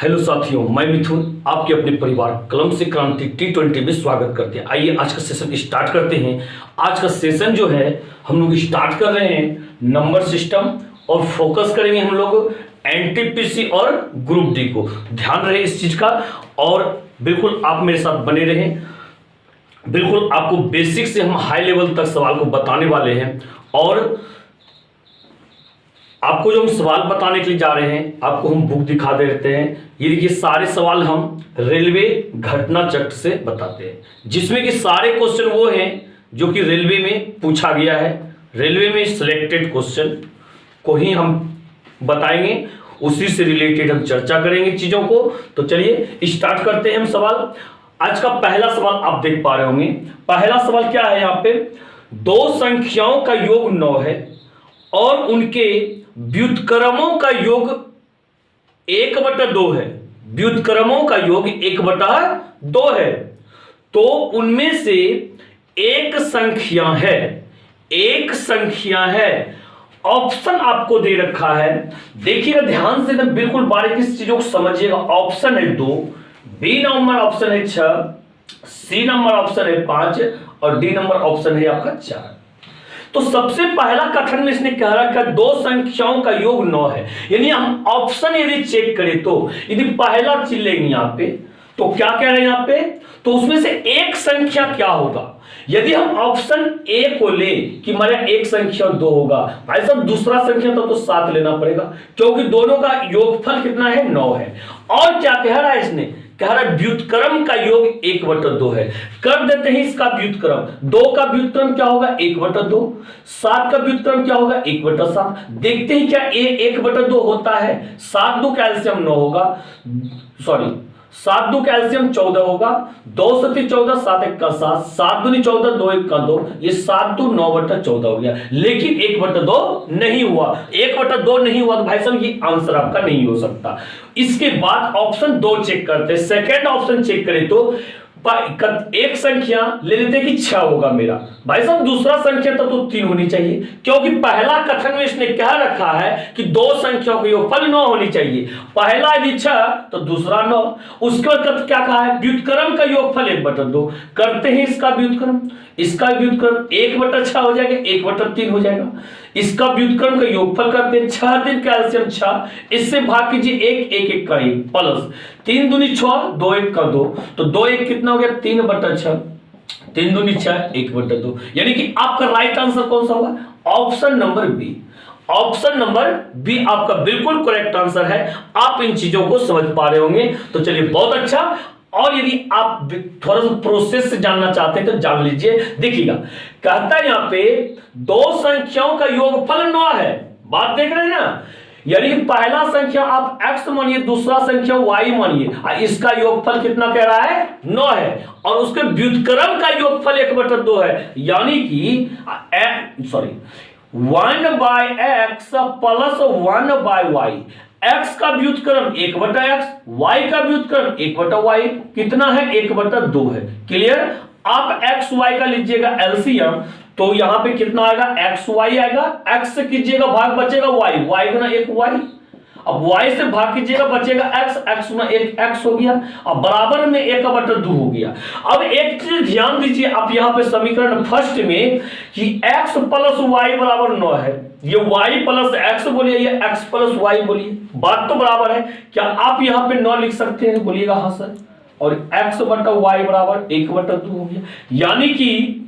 Hello साथियों, मैं मिथुन आपके अपने परिवार कलम से क्रांति T20 में स्वागत करते हैं। आइए आज का सेशन स्टार्ट करते हैं। आज का सेशन जो है हम लोग स्टार्ट कर रहे हैं नंबर सिस्टम और फोकस करेंगे हम लोग एनटीपीसी और ग्रुप डी को। ध्यान रहे इस चीज का और बिल्कुल आप मेरे साथ बने रहें। बिल्कुल आपको बेसिक से हम हाई लेवल तक सवाल को बताने वाले हैं और आपको जो हम सवाल बताने के लिए जा रहे हैं आपको हम बुक दिखा देते हैं। ये देखिए सारे सवाल हम रेलवे घटना चक्र से बताते हैं, जिसमें कि सारे क्वेश्चन वो हैं जो कि रेलवे में पूछा गया है। रेलवे में सिलेक्टेड क्वेश्चन को ही हम बताएंगे, उसी से रिलेटेड हम चर्चा करेंगे चीजों को। तो चलिए स्टार्ट करते हैं हम सवाल। आज का पहला सवाल आप देख पा रहे होंगे। पहला सवाल क्या है? यहाँ पे दो संख्याओं का योग 9 है और उनके व्युत्क्रमों का योग 1/2 है। व्युत्क्रमों का योग 1/2 है, तो उनमें से एक संख्या है। ऑप्शन आपको दे रखा है, देखिएगा ध्यान से, बिल्कुल बारीकी से चीजों को समझिएगा। ऑप्शन है 2, बी नंबर ऑप्शन है 6, सी नंबर ऑप्शन है 5 और डी नंबर ऑप्शन है आपका 4। तो सबसे पहला कथन में इसने कह रखा दो संख्याओं का योग 9 है, यानी हम ऑप्शन यदि चेक करें तो यदि पहला चीज लेंगे यहाँ पे तो क्या कह रहे हैं यहाँ पे, तो उसमें से एक संख्या क्या होगा। यदि हम ऑप्शन ए को ले कि मेरा एक संख्या 2 होगा, भाई साहब दूसरा संख्या तो 7 लेना पड़ेगा, क्योंकि दोनों का योगफल कितना है? 9 है। और क्या कह रहा है इसने? कह रहा है व्युत्क्रम का योग 1/2 है। कर देते हैं इसका व्युत्क्रम। 2 का व्युत्क्रम क्या होगा? 1/2। 7 का व्युत्क्रम क्या होगा? 1/7। देखते हैं क्या 1/2 होता है। 7 2 कैल्शियम 9 होगा, सॉरी 7 2 कैल्शियम 14 होगा। 2 7 14, 7 1 का 7, 7 दूनी 14, 2 1 का 2, ये 7 2 9/14 हो गया। लेकिन 1/2 नहीं हुआ। 1/2 नहीं हुआ तो भाई साहब ये आंसर आपका नहीं हो सकता। इसके बाद ऑप्शन 2 चेक करते हैं। सेकेंड ऑप्शन चेक करें तो एक संख्या ले लेते हैं कि 6 होगा मेरा। भाई साहब दूसरा संख्या तो 3 होनी चाहिए, क्योंकि पहला कथन में इसने कह रखा है कि दो संख्याओं का योगफल 9 होनी चाहिए। पहला यदि 6 तो दूसरा 9। उसके बाद क्या कहा है? व्युत्क्रम का योगफल 1/2। करते हैं इसका व्युत्क्रम। इसका व्युत्क्रम 1/6 हो जाएगा, 1/3 हो जाएगा। इसका व्युत्क्रम का योगफल करते हैं। 6 3 कैल्शियम 6, इससे भाग कीजिए 1 1 1 का 1 प्लस 3 दूनी 6, 2 1 का 2, तो 2 1 कितना हो गया? 3/6, 3 दूनी 6, 1/2। यानी कि आपका राइट आंसर कौन सा होगा? Option number B. Option number B आपका बिल्कुल करेक्ट आंसर है। आप इन चीजों को समझ पा रहे होंगे, तो चलिए बहुत अच्छा। और यदि आप थोड़ा सा प्रोसेस से जानना चाहते हैं तो जान लीजिए। देखिएगा कहता है यहाँ पे दो संख्याओं का योगफल 9 है। बात देख रहे हैं ना, यानी पहला संख्या आप x मानिए, दूसरा संख्या y मानिए, इसका योगफल कितना कह रहा है? 9 है। और उसके व्युत्क्रम का योगफल 1/2 है, यानी कि 1/x प्लस 1/y। x का व्युत्क्रम 1/x, y का व्युत्क्रम 1/y, कितना है? 1/2 है। क्लियर? आप x y का लीजिएगा एलसीएम, तो यहां पे कितना आएगा? xy आएगा। x से कीजिएगा भाग, बचेगा y, y गुना 1y। अब y से भाग कीजिएगा, बचेगा x, x गुना 1 x हो गया। अब बराबर में 1/2 हो गया। अब एक चीज ध्यान दीजिए, आप यहां पे समीकरण फर्स्ट में कि x प्लस y बराबर 9 है, ये y प्लस x बोलिए, ये x प्लस y बोलिए, बात तो बराबर है। क्या आप यहां पे 9 लिख सकते हैं? बोलिएगा हाँ सर। और x/y बराबर 1/2 हो गया, यानी कि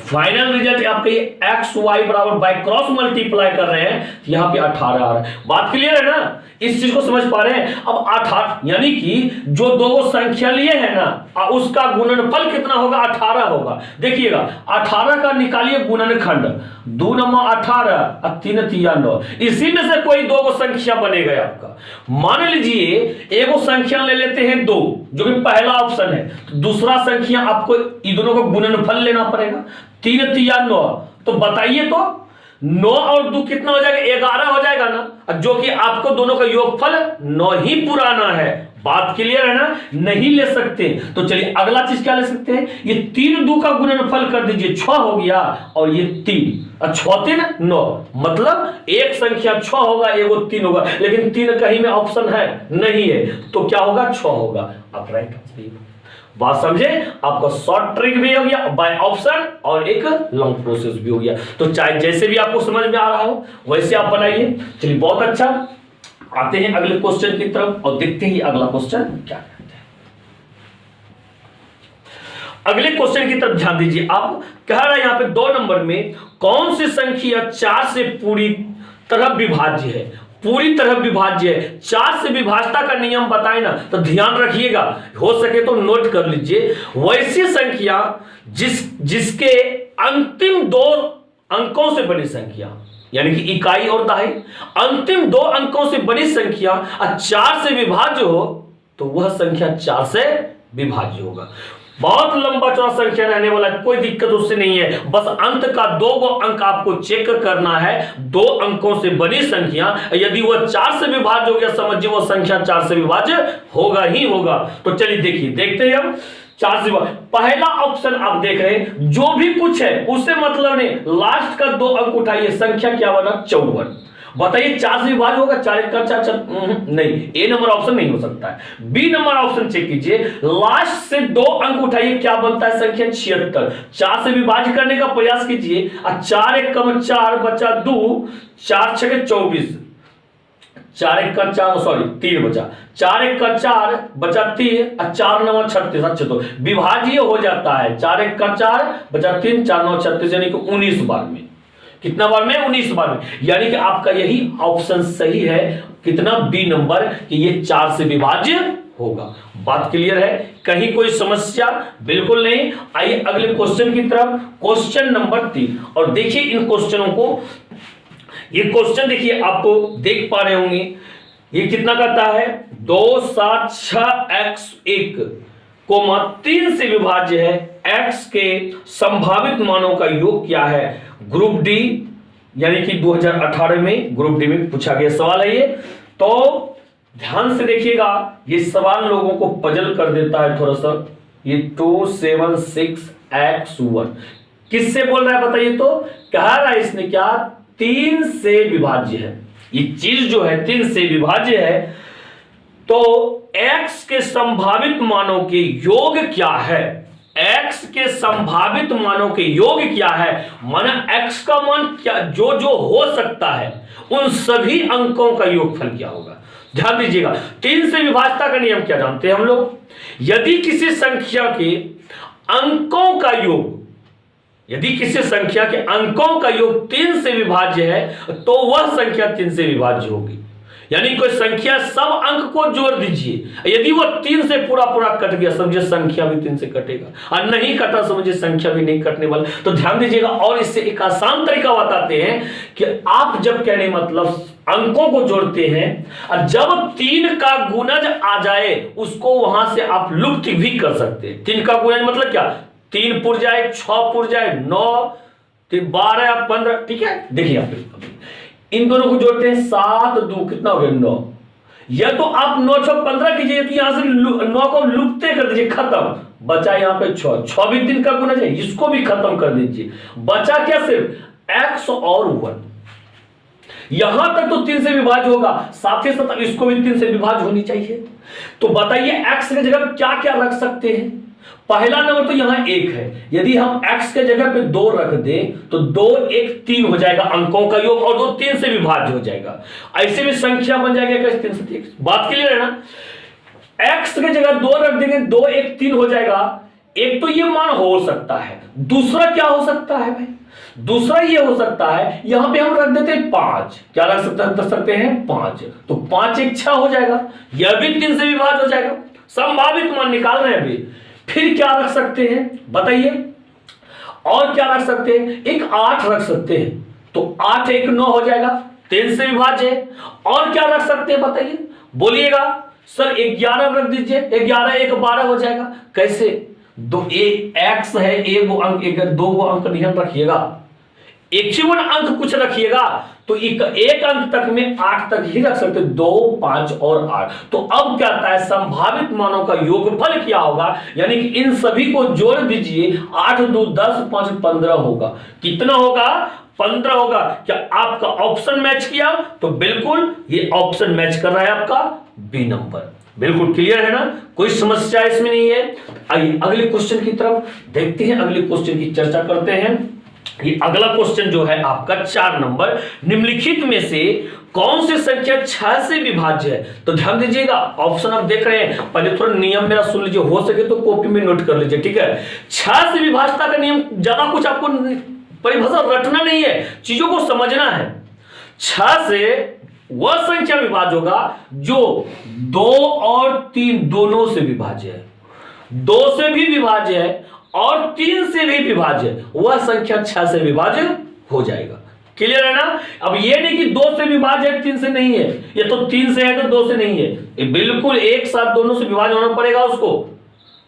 फाइनल रिजल्ट आपका ये एक्स वाई बराबर बाय क्रॉस मल्टीप्लाई कर रहे हैं, यहां पे 18 आ रहा है। बात क्लियर है ना? इस चीज को समझ पा रहे हैं? अब 18 यानी कि जो दो संख्या लिए हैं ना, उसका गुणनफल कितना होगा? 18 होगा। देखिएगा 18 का निकालिए गुणनखंड, 2 नंबर 18 और 3 3 9। इसी में से कोई दो संख्या बनेगा आपका। मान लीजिए एक संख्या ले लेते हैं 2, जो कि पहला ऑप्शन है, तो दूसरा संख्या आपको इन दोनों को गुणनफल लेना पड़ेगा। 3 3 9, तो बताइए तो 9 और 2 कितना हो जाएगा, 11 हो जाएगा ना, जो कि आपको दोनों का योगफल 9 ही पुराना है। बात क्लियर है ना, नहीं ले सकते। तो चलिए अगला चीज क्या ले सकते हैं, ये 3 2 का गुणनफल कर दीजिए, 6 हो गया, और ये 3 और 6 3 9, मतलब एक संख्या 6 होगा, एगो 3 होगा, लेकिन 3 कहीं में ऑप्शन है नहीं है, तो क्या होगा, 6 होगा। आप राइट आंसर, बात समझे, आपका शॉर्ट ट्रिक भी हो गया बाय ऑप्शन और एक लॉन्ग प्रोसेस भी हो गया। तो चाहे जैसे भी आपको समझ में आ रहा हो वैसे आप बनाइए। चलिए बहुत अच्छा, आते हैं अगले क्वेश्चन की तरफ और देखते हैं अगला क्वेश्चन क्या कहते हैं। अगले क्वेश्चन की तरफ ध्यान दीजिए। आप कह रहा है यहां पे 2 नंबर में कौन सी संख्या 4 से पूरी तरह विभाज्य है, पूरी तरह विभाज्य है। 4 से विभाजता का नियम बताए ना, तो ध्यान रखिएगा, हो सके तो नोट कर लीजिए। वैसी संख्या जिसके अंतिम 2 अंकों से बड़ी संख्या, यानी कि इकाई और दहाई, अंतिम 2 अंकों से बड़ी संख्या 4 से विभाज्य हो, तो वह संख्या 4 से विभाज्य होगा। बहुत लंबा चौड़ा संख्या रहने वाला, कोई दिक्कत उससे नहीं है, बस अंत का 2 अंक आपको चेक करना है। 2 अंकों से बड़ी संख्या यदि वह 4 से विभाज्य हो गया, समझिए वह संख्या 4 से विभाज्य होगा ही होगा। तो चलिए देखिए, देखते हैं हम 4 से। पहला ऑप्शन आप देख रहे हैं, जो भी कुछ है उससे मतलब नहीं, लास्ट का 2 अंक उठाइए, संख्या क्या बना, 54। बताइए 4 से विभाज्य होगा, 4 1 4 नहीं, ए नंबर ऑप्शन नहीं हो सकता है। बी नंबर ऑप्शन चेक कीजिए, लास्ट से 2 अंक उठाइए, क्या बनता है, संख्या 76। 4 से विभाज्य करने का प्रयास कीजिए, 4 1 कम 4 बचा 2, 4 6 24, 4 1 का 4 सॉरी 3 बचा, 4 1 का 4 बचा 3 और 4 9 36। अच्छा, तो विभाज्य हो जाता है, 4 1 का 4 बचा 3, 4 9 36, यानी कि 19 बार में। कितना बार में, 19 बार में, यानी कि आपका यही ऑप्शन सही है। कितना, बी नंबर, कि ये 4 से विभाज्य होगा। बात क्लियर है, कहीं कोई समस्या बिल्कुल नहीं। आइए अगले क्वेश्चन की तरफ, क्वेश्चन नंबर 3, और देखिए इन क्वेश्चनों को, ये क्वेश्चन देखिए आप देख पा रहे होंगे, ये कितना करता है, 2 7 6 x1 कोमा 3 से विभाज्य है, x के संभावित मानों का योग क्या है। ग्रुप डी यानी कि 2018 में ग्रुप डी में पूछा गया सवाल है ये। तो ध्यान से देखिएगा, ये सवाल लोगों को पजल कर देता है थोड़ा सा। ये 276x1 किससे बोल रहा है बताइए, तो कह रहा है इसने क्या, 3 से विभाज्य है। ये चीज जो है 3 से विभाज्य है, तो x के संभावित मानों के योग क्या है, x के संभावित मानों के योग क्या है, माना x का मान क्या, जो जो हो सकता है उन सभी अंकों का योगफल क्या होगा। ध्यान दीजिएगा, 3 से विभाजता का नियम क्या जानते हैं हम लोग, यदि किसी संख्या के अंकों का योग, यदि किसी संख्या के अंकों का योग 3 से विभाज्य है, तो वह संख्या 3 से विभाज्य होगी। यानी कोई संख्या सब अंक को जोड़ दीजिए, यदि वो 3 से पूरा पूरा कट गया, समझिए संख्या भी 3 से कटेगा, और नहीं कटा समझिए संख्या भी नहीं कटने वाला। तो ध्यान दीजिएगा, और इससे एक आसान तरीका बताते हैं कि आप जब कहने मतलब अंकों को जोड़ते हैं, और जब 3 का गुणज आ जाए उसको वहां से आप लुप्त भी कर सकते हैं। 3 का गुणज मतलब क्या, 3 पुर जाए, 6 पुर जाए, 9 12 15, ठीक है। देखिए आप इन दोनों को जोड़ते हैं, 7 2 कितना हो गया, 9। या तो आप 9 6 15 कीजिए, तो यहां से 9 को लुप्त कर दीजिए, खत्म। बचा यहां पे 6 भी 3 का गुणज है, इसको भी खत्म कर दीजिए। बचा क्या, सिर्फ x और 1। यहां तक तो 3 से विभाज्य होगा, साथ ही साथ इसको भी 3 से विभाज्य होनी चाहिए। तो बताइए x की जगह क्या क्या रख सकते हैं। पहला नंबर तो यहां 1 है, यदि हम x के जगह पे 2 रख दें तो 2 1 3 हो जाएगा अंकों का योग, और 2 3 से विभाज्य हो जाएगा। ऐसे भी संख्या बन जाएगा 3 से 3। बात क्लियर है ना, x के जगह 2 रख देंगे, 2 1 3 हो जाएगा। एक तो ये मान हो सकता है, दूसरा क्या हो सकता है भाई, दूसरा ये हो सकता है, यहां पे हम रख देते हैं 5। क्या रख सकते हैं 5, तो 5 1 6 हो जाएगा, यह भी 3 से विभाज्य हो जाएगा। संभावित मान निकाल रहे हैं अभी। फिर क्या रख सकते हैं बताइए, और क्या रख सकते हैं, एक 8 रख सकते हैं, तो 8 1 9 हो जाएगा, 3 से विभाज्य है। और क्या रख सकते हैं बताइए, बोलिएगा सर 11 रख दीजिए, 11 1 12 हो जाएगा। कैसे, दो x है, एक अंक, एक 2 अंक ध्यान रखिएगा, एक्टिवन अंक कुछ रखिएगा तो एक अंक तक में 8 तक ही रख सकते, 2, 5 और 8। तो अब क्या आता है, संभावित मानों का योगफल क्या होगा, यानी कि इन सभी को जोड़ दीजिए, 8 2 10 5 15 होगा। कितना होगा, 15 होगा। क्या आपका ऑप्शन मैच किया? तो बिल्कुल ये ऑप्शन मैच कर रहा है आपका बी नंबर। बिल्कुल क्लियर है ना, कोई समस्या इसमें नहीं है। आइए अगले क्वेश्चन की तरफ देखते हैं, अगले क्वेश्चन की चर्चा करते हैं। ये अगला क्वेश्चन जो है आपका 4 नंबर, निम्नलिखित में से कौन सी संख्या 6 से विभाज्य है? तो ध्यान दीजिएगा, ऑप्शन आप देख रहे हैं, पहले थोड़ा नियम मेरा सुन लीजिए, हो सके तो कॉपी में नोट कर लीजिए, ठीक है। 6 से विभाज्यता का नियम, ज्यादा कुछ आपको परिभाषा रटना नहीं है, चीजों को समझना है। 6 से वह संख्या विभाज्य होगा जो 2 और 3 दोनों से विभाज्य है, 2 से भी विभाज्य है और 3 से भी विभाज्य है, वह संख्या 6 से विभाज्य हो जाएगा। क्लियर है ना। अब ये नहीं कि 2 से विभाज्य है 3 से नहीं है, ये तो 3 से है तो 2 से नहीं है, ये बिल्कुल एक साथ दोनों से विभाज्य होना पड़ेगा उसको।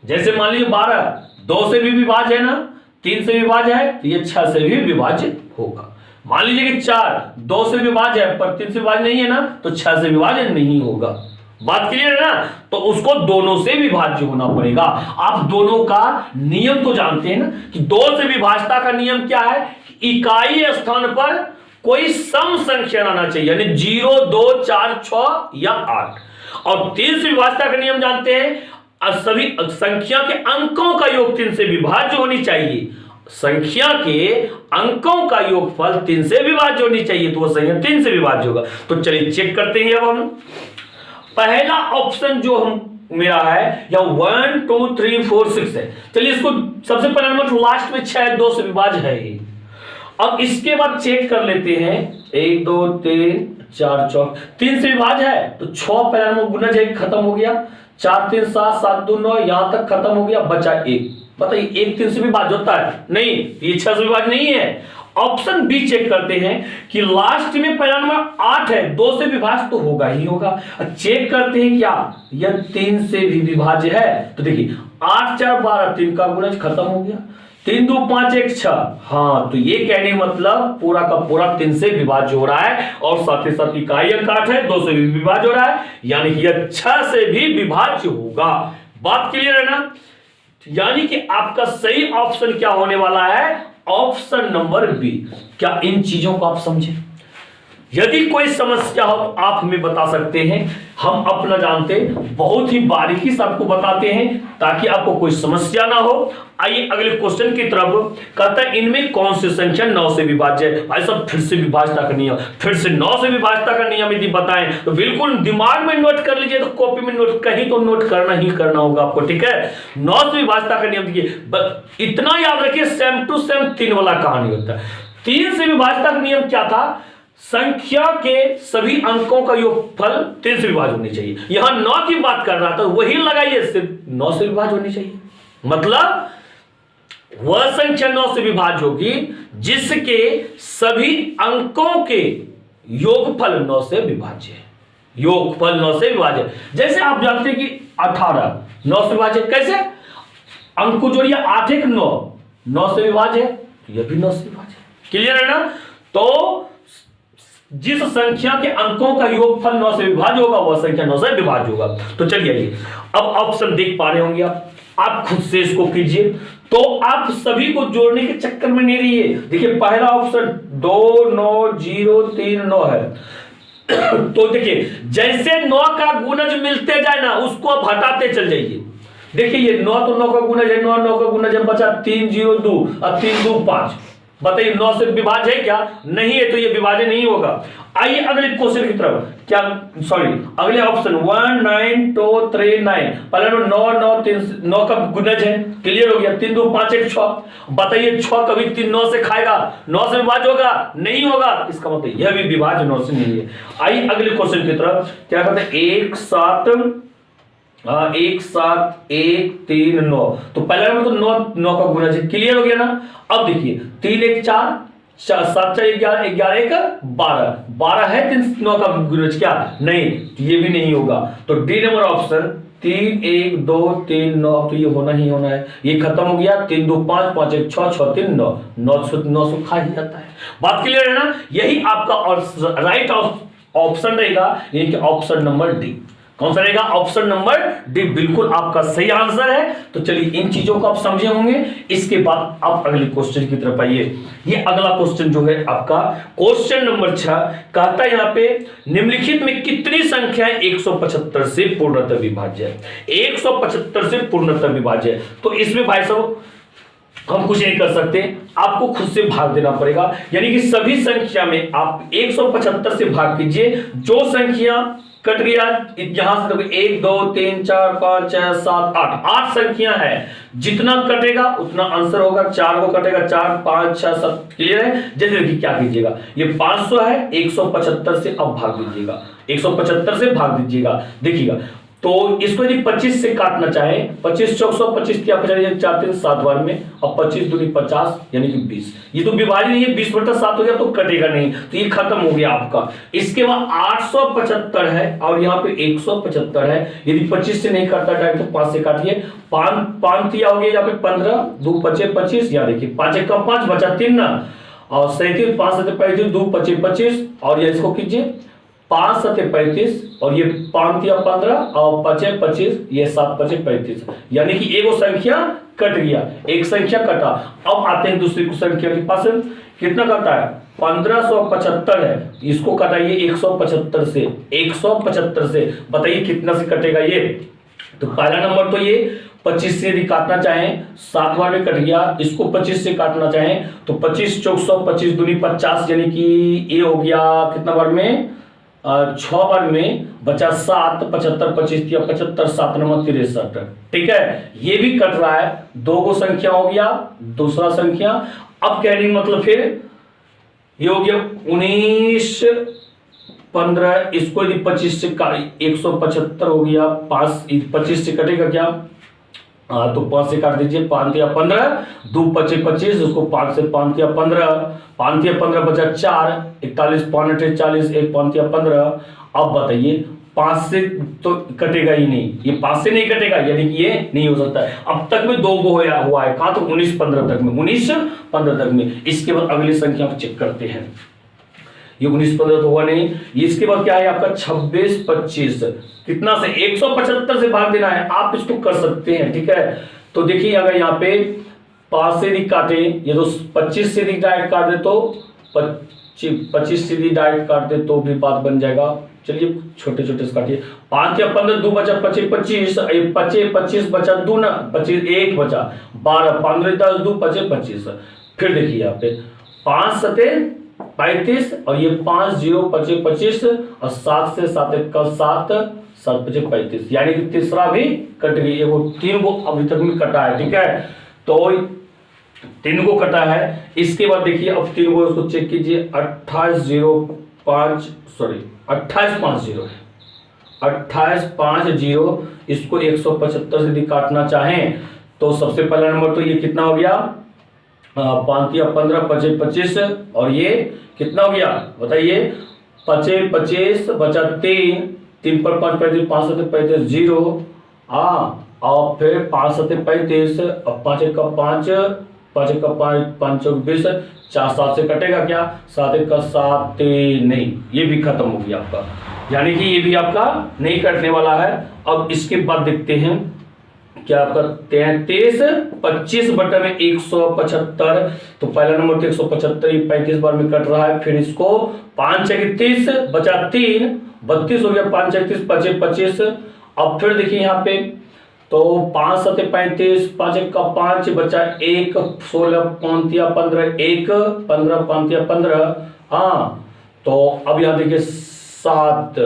जैसे मान लीजिए 12 2 से भी विभाज्य है ना, 3 से विभाज्य है, तो ये 6 से भी विभाज्य होगा। मान लीजिए कि 4 2 से विभाज्य है पर 3 से विभाज्य नहीं है ना, तो 6 से विभाज्य नहीं होगा। बात क्लियर है ना। तो उसको दोनों से विभाज्य होना पड़ेगा। आप दोनों का नियम तो जानते हैं ना कि 2 से विभाज्यता का नियम क्या है, इकाई स्थान पर कोई सम संख्या आना चाहिए, यानी 0 2 4 6 या 8। और 3 से विभाज्यता का नियम जानते हैं, सभी संख्या के अंकों का योग 3 से विभाज्य होनी चाहिए, संख्या के अंकों का योगफल 3 से विभाज्य होनी चाहिए, तो वो संख्या 3 से विभाज्य होगा। तो चलिए चेक करते हैं। अब हम पहला ऑप्शन जो हम मेरा है या 1 2 3 4 6 है, चलिए इसको सबसे पहले नंबर लास्ट में 6 2 से विभाज्य है ही। अब इसके बाद चेक कर लेते हैं, 1 2 3 4 4 3 से विभाज्य है तो 6 पहला नंबर गुणज है, खत्म हो गया। 4 3 7 7 2 9 यहां तक खत्म हो गया, बचा 1। बताइए 1 3 से विभाज्य होता है? नहीं, ये 6 से विभाज्य नहीं है। ऑप्शन बी चेक करते हैं कि लास्ट में पहला नंबर 8 है, 2 से विभाज्य तो होगा ही होगा। चेक करते हैं क्या यह 3 से भी विभाज्य है, तो देखिए 8 4 12 3 का गुणज खत्म हो गया, 3 2 5 1 6। हाँ, तो ये कहने मतलब पूरा का पूरा 3 से विभाज्य हो रहा है और साथ ही साथ इकाई अंक 8 है, 2 से भी विभाज्य हो रहा है, यानी कि यह 6 से भी विभाज्य होगा। बात क्लियर है ना। यानी कि आपका सही ऑप्शन क्या होने वाला है, ऑप्शन नंबर बी। क्या इन चीजों को आप समझे? यदि कोई समस्या हो तो आप हमें बता सकते हैं, हम अपना जानते बहुत ही बारीकी से आपको बताते हैं ताकि आपको कोई समस्या ना हो। आइए अगले क्वेश्चन की तरफ। कहता है इनमें कौन सी संख्या 9 से विभाज्य है? भाई साहब फिर से विभाज्यता का नियम, फिर से 9 से विभाज्यता का नियम यदि बताएं तो बिल्कुल दिमाग में नोट कर लीजिए, तो कॉपी में नोट कहीं तो नोट करना ही करना होगा आपको, ठीक है। 9 से विभाज्यता का नियम देखिए, इतना याद रखिए, सेम टू सेम 3 वाला कहानी होता है। 3 से विभाज्यता का नियम क्या था, संख्या के सभी अंकों का योगफल 3 से विभाज्य होनी चाहिए। यहां 9 की बात कर रहा था, वही लगाइए, सिर्फ 9 से विभाज्य होनी चाहिए। मतलब वह संख्या 9 से विभाज्य होगी जिसके सभी अंकों के योगफल 9 से विभाज्य है। योगफल 9 से विभाज्य, जैसे आप जानते हैं कि 18 9 से विभाज्य, कैसे अंक को जोड़िए, 8 1 9 9 से विभाज्य है, यह भी 9 से विभाज्य है। क्लियर है ना। तो जिस संख्या के अंकों का योगफल 9 से विभाज्य होगा वह संख्या 9 से विभाज्य होगा। तो चलिए अब ऑप्शन देख पा रहे होंगे आप खुद से इसको कीजिए, तो आप सभी को जोड़ने के चक्कर में नहीं रहिए। देखिए पहला ऑप्शन 2 9 0 3 9 है तो देखिए जैसे 9 का गुणज मिलते जाए ना, उसको आप हटाते चल जाइए। देखिए ये 9 तो 9 का गुणज है, 9 9 का गुणज है, बचा 3 0 2 और 3 2 5। बताइए 9 से विभाज्य है क्या? नहीं है, तो ये विभाज्य नहीं होगा। आइए अगले क्वेश्चन की तरफ। क्या अगले ऑप्शन 1 9 2 3 9, पहले 9 9 3 9 का गुणज है, क्लियर हो गया। 3 2 5 1 6। बताइए 6 कभी 3 9 से खाएगा? 9 से विभाज्य होगा? नहीं होगा, इसका मतलब यह भी विभाज्य 9 से नहीं है। आइए अगले क्वेश्चन की तरफ। क्या कहते हैं 1 7 1 7 1 3 9, तो पहला नंबर तो 9 का गुणज है, क्लियर हो गया ना। अब देखिए 3 1 4 7 4 11 11 1 12 12 है, 3 9 का गुणज क्या? नहीं, ये भी नहीं होगा। तो डी नंबर ऑप्शन 3 1 2 3 9, अब तो ये होना ही होना है, ये खत्म हो गया। 3 2 5 5 1 6 6 3 9, 900 खा ही जाता है। बात क्लियर है ना? यही आपका और राइट ऑप्शन रहेगा, यानी कि ऑप्शन नंबर डी। कौन सा रहेगा? ऑप्शन नंबर डी बिल्कुल आपका सही आंसर है। तो चलिए इन चीजों को आप समझे होंगे। इसके बाद आप अगले क्वेश्चन की तरफ आइए। ये अगला क्वेश्चन जो है आपका क्वेश्चन नंबर 6 कहता है यहाँ पे निम्नलिखित में कितनी संख्याएं 175 से पूर्णतः विभाज्य है? 175 से पूर्णतः विभाज्य है। तो इसमें भाई साहब हम कुछ नहीं कर सकते, आपको खुद से भाग देना पड़ेगा। यानी कि सभी संख्या में आप 175 से भाग कीजिए। जो संख्या कट गया यहां से, देखो 1 2 3 4 5 6 7 8, 8 संख्या है। जितना कटेगा उतना आंसर होगा। 4 को कटेगा 4 5 6 7। क्लियर है? जैसे कि क्या कीजिएगा, ये 500 है, 175 से अब भाग दीजिएगा, 175 से भाग दीजिएगा। देखिएगा तो इसको यदि 25 से काटना चाहे, 25 चौक 100, 25 क्या 4 3 7 बार में, और 25 दूनी 50 यानी कि 20। ये तो विभाज्य नहीं है, 20/7 हो गया तो कटेगा नहीं, तो ये खत्म हो गया आपका। इसके बाद 875 है और यहाँ पे 175 है। यदि 25 से नहीं काटता डायरेक्ट तो 5 से काटिए। 5 दिया हो गया यहाँ पे 15, 2 5 25, यहाँ देखिए 5 1 5 बचा 3 ना, और 37 5 7 35, 2 5 25, और ये इसको कीजिए 5 7 35, और ये 5 15 और 5 25, ये 7 5 35, यानी कि एक संख्या कट गया, एक संख्या कटा। अब आते हैं दूसरी संख्या के पास। कितना कटा है? 1575 है, इसको कटाइए 175 से, 175 से बताइए कितना से कटेगा ये? तो पहला नंबर तो ये 25 से यदि काटना चाहें 7 बार में कट गया। इसको 25 से काटना चाहें तो 25 चौक 100, 25 दूनी 50, यानी कि ये हो गया कितना बार में? 6 बार में बचा 7, 75 25 दिया 75, 7 नंबर 63। ठीक है, ये भी कट रहा है। 2 को संख्या हो गया, दूसरा संख्या। अब कहने मतलब फिर ये हो गया 19 15, इसको यदि 25 से 175 हो गया। 25 से कटेगा क्या? तो 5 से काट दीजिए, 5 या 15, 2 5 25, उसको 5 से 5 या 15, 5 या 15 बचा 4, 41 5 40, 1 5 या 15। अब बताइए 5 से तो कटेगा ही नहीं, ये 5 से नहीं कटेगा, यानी कि ये नहीं हो सकता है। अब तक में 2 को हुआ है कहा? तो 19 15 तक में, 19 15 तक में। इसके बाद अगली संख्या को चेक करते हैं। ये 19 15 तो हुआ नहीं। इसके बाद क्या है आपका? 26 25, कितना से? 175 से भाग देना है। आप इसको कर सकते हैं, ठीक है। तो देखिए अगर यहाँ पे 5 से यदि काटे, ये तो 25 से यदि डायरेक्ट काट दे तो 25 से यदि डायरेक्ट काट दे तो भी बात बन जाएगा। चलिए छोटे छोटे से काटिए। 5 या 15, 2 बचा 25 25, 25 25 बचा 2 ना, 25 1 बचा 12, 15 10 2 25 25। फिर देखिए यहाँ पे 5 7 35, और ये 5 0 25 25, और 7 से 7 का 7 7 25 35, यानी कि तीसरा भी कट गई। ये वो 3 को अभी तक में कटा है, ठीक है। तो 3 को कटा है। इसके बाद देखिए अब 3 को इसको चेक कीजिए। 28 5 0 है, 28 5 0। इसको 175 से काटना चाहें तो सबसे पहला नंबर तो ये कितना हो गया? 5 या 15 25 25, और ये कितना हो गया बताइए? 25 25 बचा 3, 3 पर 5 35, 5 7 35 0, और फिर 5 7 35, अब 5 1 का 5, 5 1 का 5 5 चौक 20, 4 7 से कटेगा क्या? 7 1 का 7 नहीं, ये भी खत्म हो गया आपका, यानी कि ये भी आपका नहीं कटने वाला है। अब इसके बाद देखते हैं क्या आपका 33 25 बटे में 175। तो पहला नंबर तो 175 35 बार में कट रहा है। फिर इसको 5 6 30 बचा 3, 32 हो गया, 5 6 30 25 25। अब फिर देखिए यहाँ पे तो 5 7 35, 5 1 का 5 बचा 1, 16 5 या 15 1 15 5 या 15। हाँ, तो अब यहाँ देखिए 7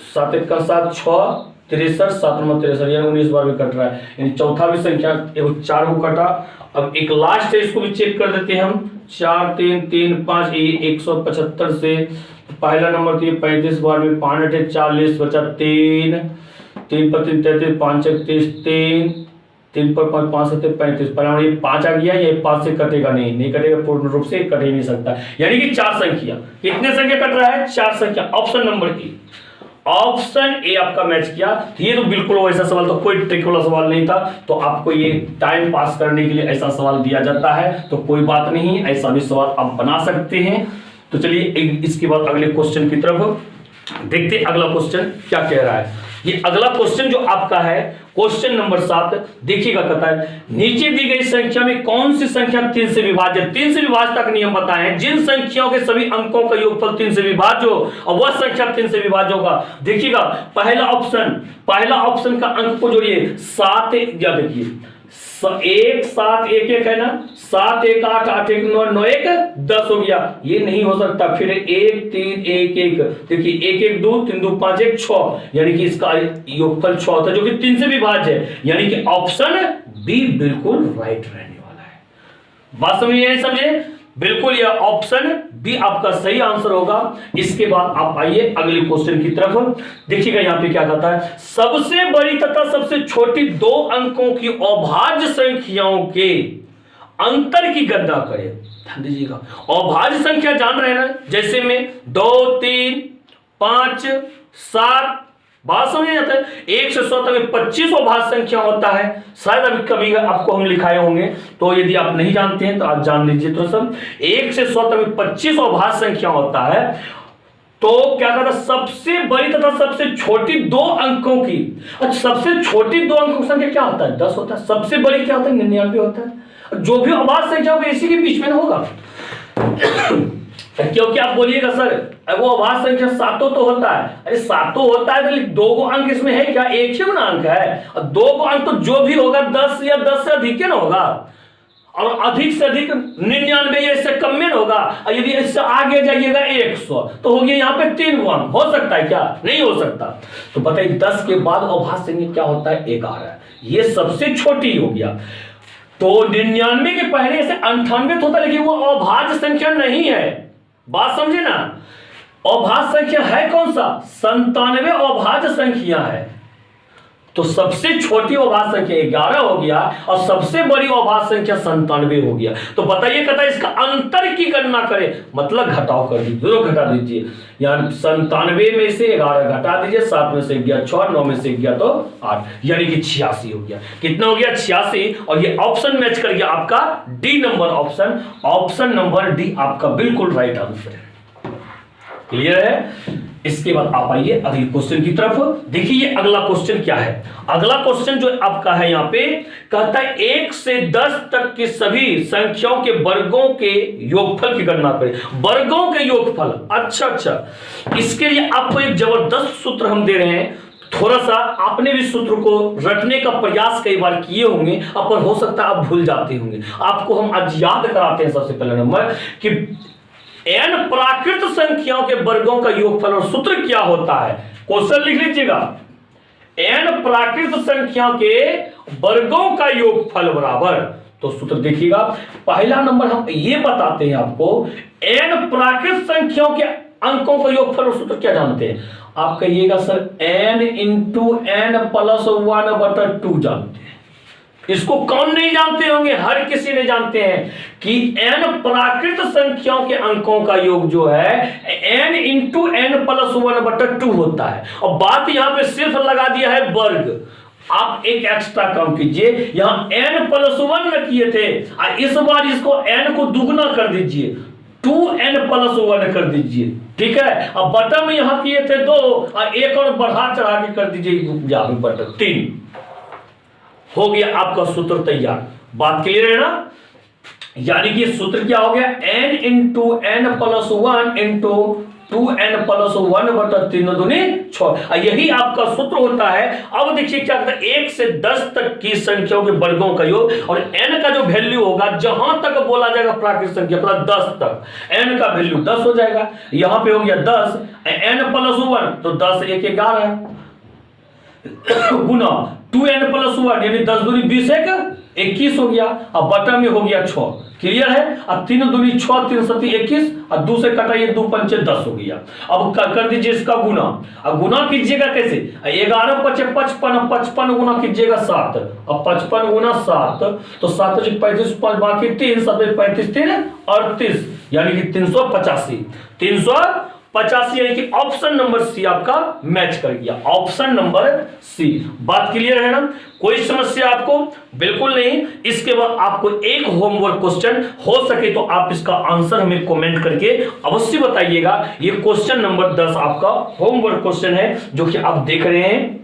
7 1 का 7 6 63, 7 नंबर 63, यानी 19 बार में कट रहा है। यानी चौथा भी संख्या 4 को कटा। अब एक लास्ट है, इसको भी चेक कर देते हैं हम। 4 3 3 5, 175 से पहला नंबर तो ये 35 बार में 5 8 40 बचा 3, 3 पर 3 33, 5 1 30 3, 3 पर 5 5 7 35। पहला नंबर ये 5 आ गया, ये 5 से कटेगा नहीं कटेगा, पूर्ण रूप से कट ही नहीं सकता। यानी कि 4 संख्या, कितने संख्या कट रहा है? 4 संख्या, option number A. Option A आपका मैच किया। ये तो बिल्कुल वैसा सवाल, तो कोई ट्रिक वाला सवाल नहीं था, तो आपको ये टाइम पास करने के लिए ऐसा सवाल दिया जाता है, तो कोई बात नहीं, ऐसा भी सवाल आप बना सकते हैं। तो चलिए इसके बाद अगले क्वेश्चन की तरफ देखते हैं, अगला क्वेश्चन क्या कह रहा है। ये अगला क्वेश्चन जो आपका है क्वेश्चन नंबर 7, देखिएगा, कहता है नीचे दी गई संख्या में कौन सी संख्या 3 से विभाज्य। 3 से विभाज्यता का नियम बताएं, जिन संख्याओं के सभी अंकों का योगफल 3 से विभाज्य हो और वह संख्या 3 से विभाज्य होगा। देखिएगा पहला ऑप्शन का अंक को जोड़िए 7, या देखिए 1 7 1 1 है ना, 7 1 8 8 1 9 9 1 10 हो गया। ये नहीं हो सकता, फिर 1 3 1 1, देखिए 1 1 2 3 2 5 1 6, यानी कि इसका योगफल 6 होता है जो कि 3 से विभाज्य है, यानी कि ऑप्शन बी बिल्कुल राइट रहने वाला है। बात समझिए नहीं समझे, बिल्कुल यह ऑप्शन बी आपका सही आंसर होगा। इसके बाद आप आइए अगले क्वेश्चन की तरफ, देखिएगा यहां पे क्या कहता है, सबसे बड़ी तथा सबसे छोटी 2 अंकों की अभाज्य संख्याओं के अंतर की गणना करें। ध्यान दीजिएगा, अभाज्य संख्या जान रहे हैं ना, जैसे में 2 3 5 7, बात समझ आता है। 1 से 100 तक में 25 अभाज्य संख्या होता है, शायद अभी कभी आपको हम लिखाए होंगे, तो यदि आप नहीं जानते हैं तो आज जान लीजिए। तो सब 1 से 100 तक में 25 अभाज्य संख्या होता है, तो क्या कहता है, सबसे बड़ी तथा सबसे छोटी 2 अंकों की। अच्छा, सबसे छोटी 2 अंकों की संख्या क्या होता है? 10 होता है। सबसे बड़ी क्या होता है? 99 होता है। जो भी अभाज्य संख्या होगी इसी के बीच में होगा। क्योंकि आप बोलिएगा सर वो अभाज्य संख्या 7 तो होता है, अरे 7 होता है तो 2 अंक इसमें है क्या? एक ही ना अंक है, और 2 अंक तो जो भी होगा 10 या 10 से अधिक ना होगा, और अधिक से अधिक 99 या इससे कम में होगा। और यदि इससे आगे जाइएगा 100 तो हो गया यहाँ पे 3 अंक। हो सकता है क्या? नहीं हो सकता। तो बताइए 10 के बाद अभाज्य संख्या क्या होता है? 11। ये सबसे छोटी हो गया। तो 99 के पहले से 98 होता है, लेकिन वो अभाज्य संख्या नहीं है। बात समझे ना, अभाज्य संख्या है कौन सा? 97 अभाज्य संख्या है। तो सबसे छोटी अभाज्य संख्या 11 हो गया और सबसे बड़ी अभाज्य संख्या 97 हो गया। तो बताइए कहता है इसका अंतर की गणना करें, मतलब घटाव कर दीजिए, दोनों घटा दीजिए, यानी 97 में से 11 घटा दीजिए, 7 में से गया 6, 9 में से गया तो 8, यानी कि 86 हो गया। कितना हो गया? 86। और ये ऑप्शन मैच कर गया आपका D number option, option number D आपका बिल्कुल राइट आंसर है। क्लियर है? इसके बाद आप आइए अगले क्वेश्चन की तरफ, देखिए ये अगला क्वेश्चन क्या है। अगला क्वेश्चन जो आपका है यहाँ पे कहता है 1 से 10 तक की सभी संख्याओं के वर्गों के योगफल की गणना करें। वर्गों के योगफल, अच्छा, इसके लिए आपको एक जबरदस्त सूत्र हम दे रहे हैं। थोड़ा सा आपने भी सूत्र को रटने का प्रयास कई बार किए होंगे, पर हो सकता है आप भूल जाते होंगे। आपको हम आज याद कराते हैं सबसे पहले नंबर कि n प्राकृत संख्याओं के वर्गों का योगफल और सूत्र क्या होता है। क्वेश्चन लिख लीजिएगा, n प्राकृत संख्याओं के वर्गों का योगफल बराबर, तो सूत्र देखिएगा। पहला नंबर हम ये बताते हैं आपको, n प्राकृत संख्याओं के अंकों का योगफल और सूत्र क्या जानते हैं? आप कहिएगा sir n into n plus 1/2 जानते हैं। इसको कौन नहीं जानते होंगे? हर किसी ने जानते हैं कि n प्राकृत संख्याओं के अंकों का योग जो है n इंटू n प्लस 1/2 होता है। और बात यहां पे सिर्फ लगा दिया है वर्ग। आप एक एक्स्ट्रा काम कीजिए, यहां n प्लस 1 में किए थे, इस बार इसको n को दुगना कर दीजिए, 2n प्लस 1 कर दीजिए, ठीक है। अब बटन में यहां किए थे 2, और एक और बढ़ा चढ़ा के कर दीजिए बटन 3, हो गया आपका सूत्र तैयार। बात क्लियर है ना? यानी कि सूत्र क्या हो गया? n into n plus 1 into 2n plus 1/3 दूनी 6, यही आपका सूत्र होता है। अब देखिए क्या कहता है, 1 से 10 तक की संख्याओं के वर्गों का योग, और n का जो वैल्यू होगा, जहां तक बोला जाएगा प्राकृत संख्या मतलब 10 तक, n का वैल्यू 10 हो जाएगा। यहां पे हो गया 10, n प्लस 1 तो 10 1 11 गुना 2n प्लस 1 यानी 10 दूनी 20 21 हो गया। अब बटन में हो गया 6, क्लियर है। अब 3 दूनी 6, 3 7 21, और 2 से कटाइए 2 पंचे 10 हो गया। अब कर दीजिए इसका गुना। अब गुना कीजिएगा कैसे? 11 5 55, 55 गुना कीजिएगा 7, अब 55 गुना 7 तो 7 35, 5 बाकी 3 7 35 3 38, यानी कि 385 85 यानी कि ऑप्शन नंबर सी आपका मैच कर गया, ऑप्शन नंबर सी। बात क्लियर है ना, कोई समस्या आपको? बिल्कुल नहीं। इसके बाद आपको एक होमवर्क क्वेश्चन, हो सके तो आप इसका आंसर हमें कमेंट करके अवश्य बताइएगा। ये क्वेश्चन नंबर 10 आपका होमवर्क क्वेश्चन है, जो कि आप देख रहे हैं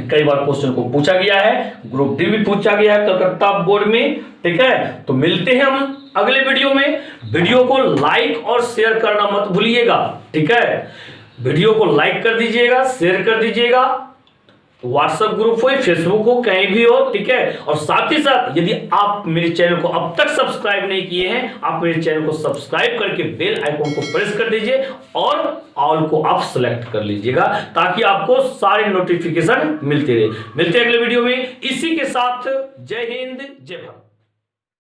कई बार क्वेश्चन को पूछा गया है, ग्रुप डी भी पूछा गया है कलकत्ता बोर्ड में। ठीक है, तो मिलते हैं हम अगले वीडियो में। वीडियो को लाइक और शेयर करना मत भूलिएगा। ठीक है, वीडियो को लाइक कर दीजिएगा, शेयर कर दीजिएगा, व्हाट्सएप ग्रुप हो, फेसबुक हो, कहीं भी हो। ठीक है, और साथ ही साथ यदि आप मेरे चैनल को अब तक सब्सक्राइब नहीं किए हैं, आप मेरे चैनल को सब्सक्राइब करके बेल आइकन को प्रेस कर दीजिए और ऑल को आप सेलेक्ट कर लीजिएगा, ताकि आपको सारे नोटिफिकेशन मिलते रहे। मिलते हैं अगले वीडियो में। इसी के साथ जय हिंद, जय भारत।